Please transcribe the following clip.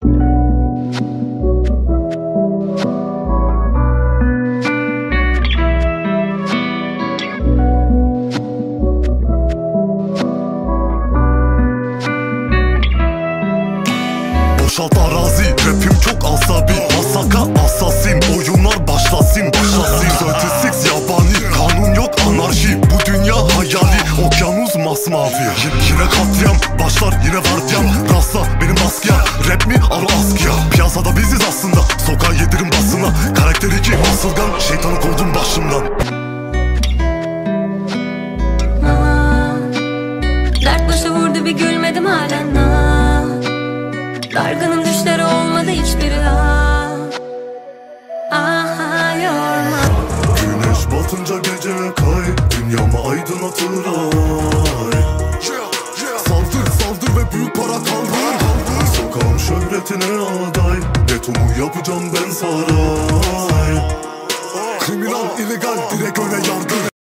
Boşalt arazi, rapim çok asabi. Masaka assassin, oyunlar başlasın. 36 yabani, kanun yok anarşi. Bu dünya hayali, okyanus masmavi. Yine katliam, başlar yine vardiyam. Rasta benim maskya, rap mi al askıya. Piyasada biziz aslında, sokağa yedirin basına. Karakter 2 asılgan, şeytanı kovdum başımdan. Dert başı vurdu bir gülmedim halen. Dargınım düşleri olmadı hiçbiri. Aha yorma. Güneş batınca gece kay, dünyamı aydınlatır ay. Saldır ve büyük para kaldır. Sokağın şöhretine aday, betomu yapacağım ben saray. Kriminal, illegal, direkt öne yargı.